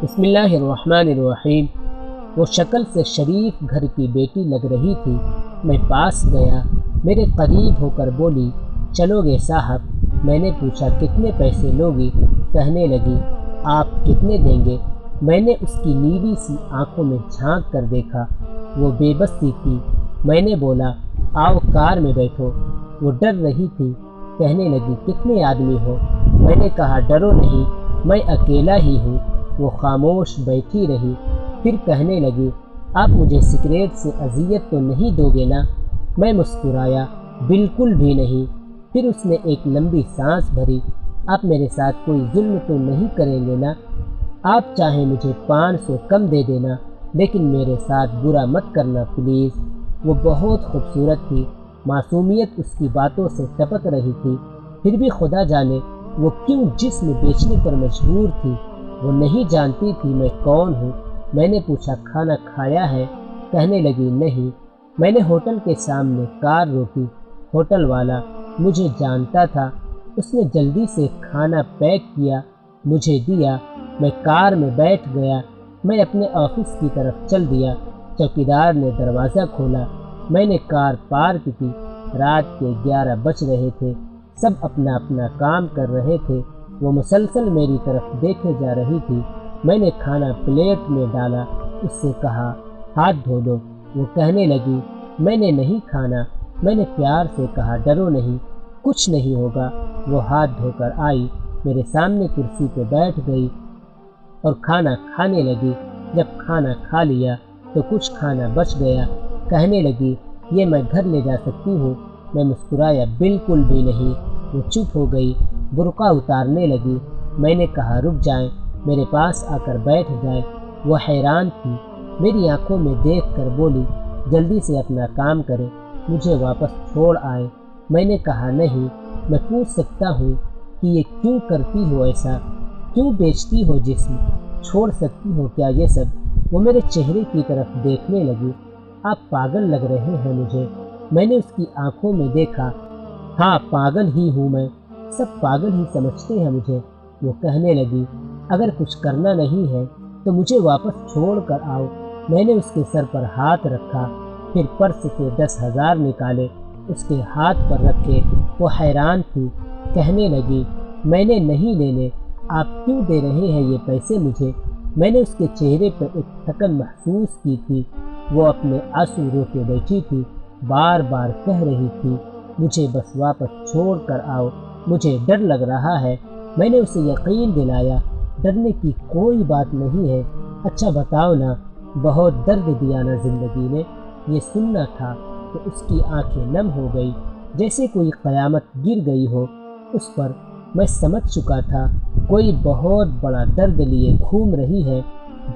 بسم اللہ الرحمن الرحیم۔ وہ شکل سے شریف گھر کی بیٹی لگ رہی تھی۔ میں پاس گیا، میرے قریب ہو کر بولی، چلو گے صاحب؟ میں نے پوچھا کتنے پیسے لوگی؟ کہنے لگی، آپ کتنے دیں گے؟ میں نے اس کی نیلی سی آنکھوں میں جھانک کر دیکھا، وہ بے بس سی تھی۔ میں نے بولا، آؤ کار میں بیٹھو۔ وہ ڈر رہی تھی، کہنے لگی، کتنے آدمی ہو؟ میں نے کہا، ڈرو نہیں، میں اکیلا ہی ہوں۔ وہ خاموش بیٹھی رہی، پھر کہنے لگی، آپ مجھے سگریٹ سے اذیت تو نہیں دو گے نا؟ میں مسکرایا، بالکل بھی نہیں۔ پھر اس نے ایک لمبی سانس بھری، آپ میرے ساتھ کوئی ظلم تو نہیں کریں گے نا؟ آپ چاہیں مجھے 500 کم دے دینا، لیکن میرے ساتھ برا مت کرنا پلیز۔ وہ بہت خوبصورت تھی، معصومیت اس کی باتوں سے ٹپک رہی تھی، پھر بھی خدا جانے وہ کیوں جسم بیچنے پر مجبور تھی۔ وہ نہیں جانتی تھی میں کون ہوں۔ میں نے پوچھا، کھانا کھایا ہے؟ کہنے لگی، نہیں۔ میں نے ہوٹل کے سامنے کار روکی۔ ہوٹل والا مجھے جانتا تھا، اس نے جلدی سے کھانا پیک کیا، مجھے دیا۔ میں کار میں بیٹھ گیا، میں اپنے آفس کی طرف چل دیا۔ چوکیدار نے دروازہ کھولا، میں نے کار پارک کی۔ رات کے 11 بج رہے تھے، سب اپنا اپنا کام کر رہے تھے۔ وہ مسلسل میری طرف دیکھے جا رہی تھی۔ میں نے کھانا پلیٹ میں ڈالا، اس سے کہا، ہاتھ دھو لو۔ وہ کہنے لگی، میں نے نہیں کھانا۔ میں نے پیار سے کہا، ڈرو نہیں، کچھ نہیں ہوگا۔ وہ ہاتھ دھو کر آئی، میرے سامنے کرسی پہ بیٹھ گئی اور کھانا کھانے لگی۔ جب کھانا کھا لیا تو کچھ کھانا بچ گیا۔ کہنے لگی، یہ میں گھر لے جا سکتی ہوں؟ میں مسکرایا، بالکل بھی نہیں۔ وہ چپ ہو گئی، برقع اتارنے لگی۔ میں نے کہا، رک جائیں، میرے پاس آ کر بیٹھ جائیں۔ وہ حیران تھی، میری آنکھوں میں دیکھ کر بولی، جلدی سے اپنا کام کریں، مجھے واپس چھوڑ آئیں۔ میں نے کہا، نہیں، میں پوچھ سکتا ہوں کہ یہ کیوں کرتی ہو ایسا؟ کیوں بیچتی ہو جسم؟ چھوڑ سکتی ہو کیا یہ سب؟ وہ میرے چہرے کی طرف دیکھنے لگی، آپ پاگل لگ رہے ہیں مجھے۔ میں نے اس کی آنکھوں میں دیکھا، ہاں پاگل ہی ہوں میں، سب پاگل ہی سمجھتے ہیں مجھے۔ وہ کہنے لگی، اگر کچھ کرنا نہیں ہے تو مجھے واپس چھوڑ کر آؤ۔ میں نے اس کے سر پر ہاتھ رکھا، پھر پرس سے 10,000 نکالے، اس کے ہاتھ پر رکھے۔ وہ حیران تھی، کہنے لگی، میں نے نہیں لینے، آپ کیوں دے رہے ہیں یہ پیسے مجھے؟ میں نے اس کے چہرے پر ایک تھکن محسوس کی تھی۔ وہ اپنے آنسو روکے بیٹھی تھی، بار بار کہہ رہی تھی، مجھے بس واپس چھوڑ کر آؤ، مجھے ڈر لگ رہا ہے۔ میں نے اسے یقین دلایا، ڈرنے کی کوئی بات نہیں ہے۔ اچھا بتاؤ نا، بہت درد دیا نا زندگی نے؟ یہ سننا تھا تو اس کی آنکھیں نم ہو گئی، جیسے کوئی قیامت گر گئی ہو اس پر۔ میں سمجھ چکا تھا، کوئی بہت بڑا درد لیے گھوم رہی ہے۔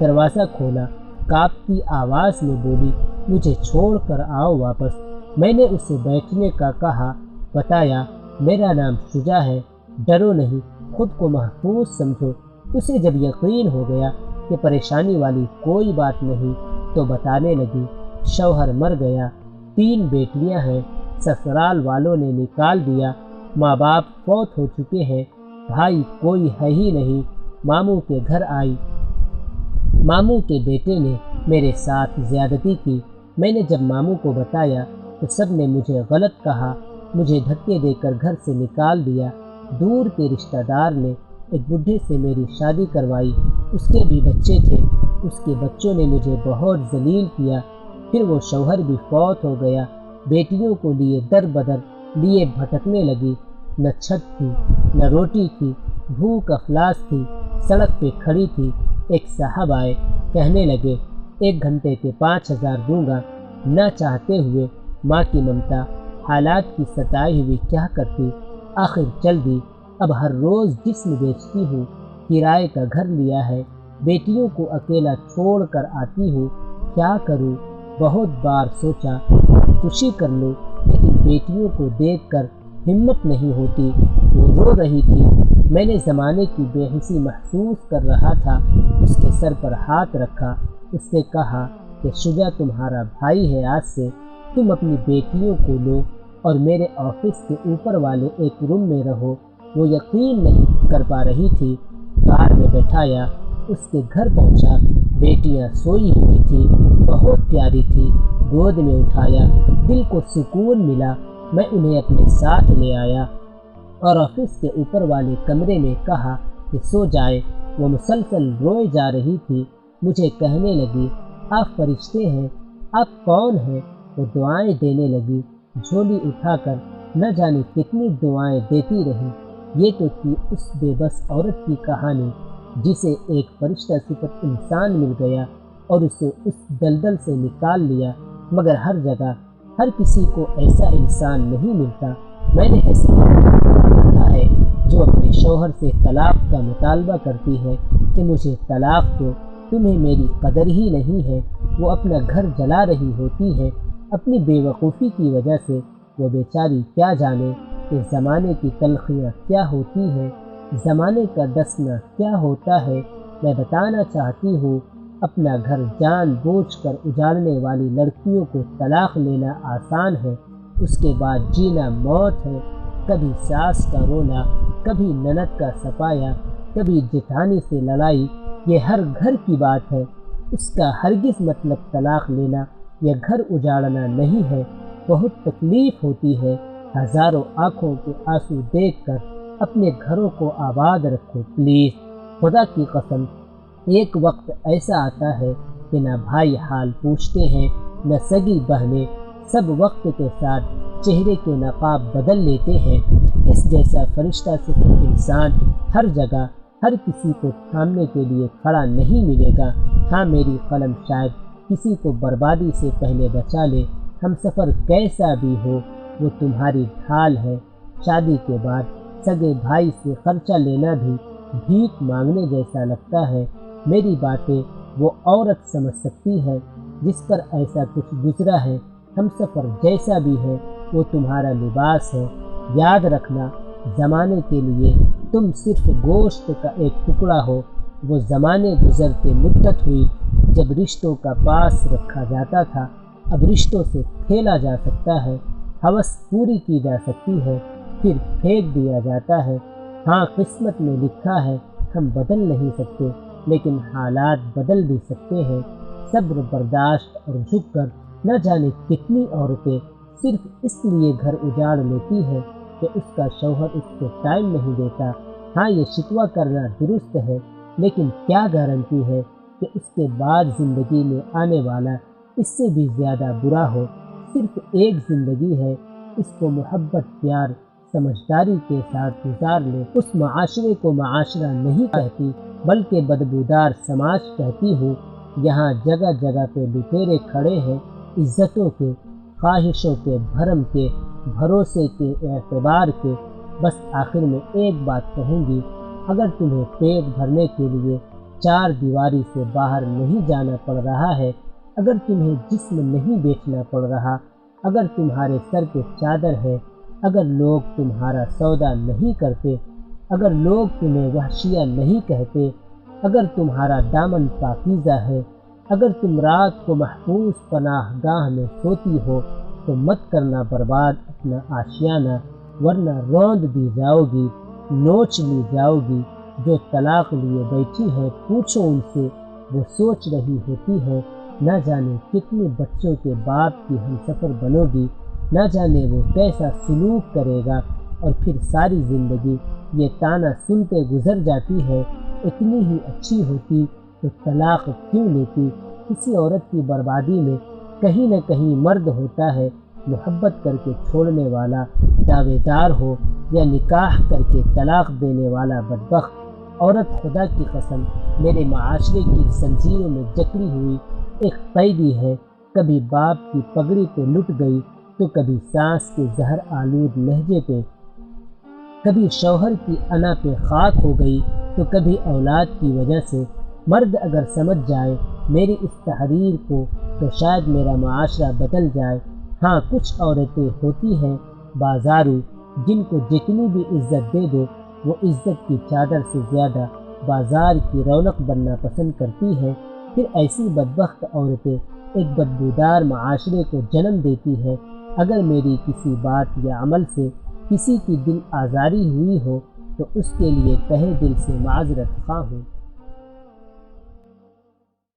دروازہ کھولا، کانپتی آواز میں بولی، مجھے چھوڑ کر آؤ واپس۔ میں نے اسے بیٹھنے کا کہا، بتایا، میرا نام شجاع ہے، ڈرو نہیں، خود کو محفوظ سمجھو۔ اسے جب یقین ہو گیا کہ پریشانی والی کوئی بات نہیں تو بتانے لگی، شوہر مر گیا، 3 بیٹیاں ہیں، سسرال والوں نے نکال دیا، ماں باپ فوت ہو چکے ہیں، بھائی کوئی ہے ہی نہیں۔ ماموں کے گھر آئی، ماموں کے بیٹے نے میرے ساتھ زیادتی کی۔ میں نے جب ماموں کو بتایا تو سب نے مجھے غلط کہا، مجھے دھکے دے کر گھر سے نکال دیا۔ دور کے رشتہ دار نے ایک بڈھے سے میری شادی کروائی، اس کے بھی بچے تھے، اس کے بچوں نے مجھے بہت ذلیل کیا۔ پھر وہ شوہر بھی فوت ہو گیا، بیٹیوں کو لیے در بدر لیے بھٹکنے لگی، نہ چھت تھی نہ روٹی تھی، بھوک افلاس تھی، سڑک پہ کھڑی تھی۔ ایک صاحب آئے، کہنے لگے، 1 گھنٹے کے 5,000 دوں گا۔ نہ چاہتے ہوئے ماں کی ممتا حالات کی ستائی ہوئی کیا کرتی، آخر چل دی۔ اب ہر روز جسم بیچتی ہوں، کرائے کا گھر لیا ہے، بیٹیوں کو اکیلا چھوڑ کر آتی ہوں، کیا کروں؟ بہت بار سوچا خودکشی کر لوں، لیکن بیٹیوں کو دیکھ کر ہمت نہیں ہوتی۔ وہ رو رہی تھی، میں نے زمانے کی بے حسی محسوس کر رہا تھا۔ اس کے سر پر ہاتھ رکھا، اس سے کہا کہ شجاع تمہارا بھائی ہے، آج سے تم اپنی بیٹیوں کو لو اور میرے آفس کے اوپر والے ایک روم میں رہو۔ وہ یقین نہیں کر پا رہی تھی۔ کار میں بٹھایا، اس کے گھر پہنچا، بیٹیاں سوئی ہوئی تھیں، بہت پیاری تھی، گود میں اٹھایا، دل کو سکون ملا۔ میں انہیں اپنے ساتھ لے آیا اور آفس کے اوپر والے کمرے میں کہا کہ سو جائے۔ وہ مسلسل روئے جا رہی تھی، مجھے کہنے لگی، آپ فرشتے ہیں، آپ کون ہیں؟ وہ دعائیں دینے لگی، جھولی اٹھا کر نہ جانے کتنی دعائیں دیتی رہی۔ یہ تو تھی اس بے بس عورت کی کہانی جسے ایک فرشتہ صفت انسان مل گیا اور اسے اس دلدل سے نکال لیا، مگر ہر جگہ ہر کسی کو ایسا انسان نہیں ملتا۔ میں نے ایسی دیکھا ہے جو اپنے شوہر سے طلاق کا مطالبہ کرتی ہے کہ مجھے طلاق دو، تمہیں میری قدر ہی نہیں ہے۔ وہ اپنا گھر جلا رہی ہوتی ہے اپنی بے وقوفی کی وجہ سے۔ وہ بیچاری کیا جانے کہ زمانے کی تلخیاں کیا ہوتی ہیں، زمانے کا ڈسنا کیا ہوتا ہے۔ میں بتانا چاہتی ہوں، اپنا گھر جان بوجھ کر اجاڑنے والی لڑکیوں کو طلاق لینا آسان ہے، اس کے بعد جینا موت ہے۔ کبھی ساس کا رونا، کبھی نند کا سفایا، کبھی جٹھانی سے لڑائی، یہ ہر گھر کی بات ہے۔ اس کا ہرگز مطلب طلاق لینا یا گھر اجاڑنا نہیں ہے۔ بہت تکلیف ہوتی ہے، ہزاروں آنکھوں کے آنسو دیکھ کر اپنے گھروں کو آباد رکھو پلیز۔ خدا کی قسم، ایک وقت ایسا آتا ہے کہ نہ بھائی حال پوچھتے ہیں، نہ سگی بہنیں، سب وقت کے ساتھ چہرے کے نقاب بدل لیتے ہیں۔ اس جیسا فرشتہ صرف انسان ہر جگہ ہر کسی کو تھامنے کے لیے کھڑا نہیں ملے گا۔ ہاں، میری قلم شاید کسی کو بربادی سے پہلے بچا لے۔ ہم سفر کیسا بھی ہو، وہ تمہاری ڈھال ہے۔ شادی کے بعد سگے بھائی سے خرچہ لینا بھی بھیک مانگنے جیسا لگتا ہے۔ میری باتیں وہ عورت سمجھ سکتی ہے جس پر ایسا کچھ گزرا ہے۔ ہم سفر جیسا بھی ہے، وہ تمہارا لباس ہے۔ یاد رکھنا، زمانے کے لیے تم صرف گوشت کا ایک ٹکڑا ہو۔ وہ زمانے گزرتے مدت ہوئی جب رشتوں کا پاس رکھا جاتا تھا، اب رشتوں سے کھیلا جا سکتا ہے، ہوس پوری کی جا سکتی ہے، پھر پھینک دیا جاتا ہے۔ ہاں، قسمت میں لکھا ہے، ہم بدل نہیں سکتے، لیکن حالات بدل بھی سکتے ہیں۔ صبر برداشت اور جھک کر نہ جانے کتنی عورتیں صرف اس لیے گھر اجاڑ لیتی ہیں کہ اس کا شوہر اس کو ٹائم نہیں دیتا۔ ہاں، یہ شکوہ کرنا درست ہے، لیکن کیا گارنٹی ہے کہ اس کے بعد زندگی میں آنے والا اس سے بھی زیادہ برا ہو۔ صرف ایک زندگی ہے، اس کو محبت، پیار، سمجھداری کے ساتھ گزار لے۔ اس معاشرے کو معاشرہ نہیں کہتی بلکہ بدبودار سماج کہتی ہوں۔ یہاں جگہ جگہ پہ لٹیرے کھڑے ہیں، عزتوں کے، خواہشوں کے، بھرم کے، بھروسے کے، اعتبار کے۔ بس آخر میں ایک بات کہوں گی، اگر تمہیں پیٹ بھرنے کے لیے چار دیواری سے باہر نہیں جانا پڑ رہا ہے، اگر تمہیں جسم نہیں بیچنا پڑ رہا، اگر تمہارے سر پہ چادر ہے، اگر لوگ تمہارا سودا نہیں کرتے، اگر لوگ تمہیں وحشیہ نہیں کہتے، اگر تمہارا دامن پاکیزہ ہے، اگر تم رات کو محفوظ پناہ گاہ میں سوتی ہو، تو مت کرنا برباد اپنا آشیانہ، ورنہ روند دی جاؤ گی، نوچ لی جاؤ گی۔ جو طلاق لیے بیٹھی ہے، پوچھو ان سے، وہ سوچ رہی ہوتی ہے، نہ جانے کتنے بچوں کے باپ کی ہم سفر بنو گی، نہ جانے وہ کیسا سلوک کرے گا، اور پھر ساری زندگی یہ طعنہ سنتے گزر جاتی ہے، اتنی ہی اچھی ہوتی تو طلاق کیوں لیتی۔ کسی عورت کی بربادی میں کہیں نہ کہیں مرد ہوتا ہے، محبت کر کے چھوڑنے والا دعوے دار ہو یا نکاح کر کے طلاق دینے والا بدبخت۔ عورت خدا کی قسم میرے معاشرے کی زنجیروں میں جکڑی ہوئی ایک قیدی ہے، کبھی باپ کی پگڑی پہ لٹ گئی تو کبھی سانس کے زہر آلود لہجے پہ، کبھی شوہر کی انا پہ خاک ہو گئی تو کبھی اولاد کی وجہ سے۔ مرد اگر سمجھ جائے میری اس تحریر کو تو شاید میرا معاشرہ بدل جائے۔ ہاں، کچھ عورتیں ہوتی ہیں بازارو، جن کو جتنی بھی عزت دے دو وہ عزت کی چادر سے زیادہ بازار کی رونق بننا پسند کرتی ہیں۔ پھر ایسی بدبخت عورتیں ایک بدبودار معاشرے کو جنم دیتی ہیں۔ اگر میری کسی بات یا عمل سے کسی کی دل آزاری ہوئی ہو تو اس کے لیے تہہ دل سے معذرت خواہ ہوں۔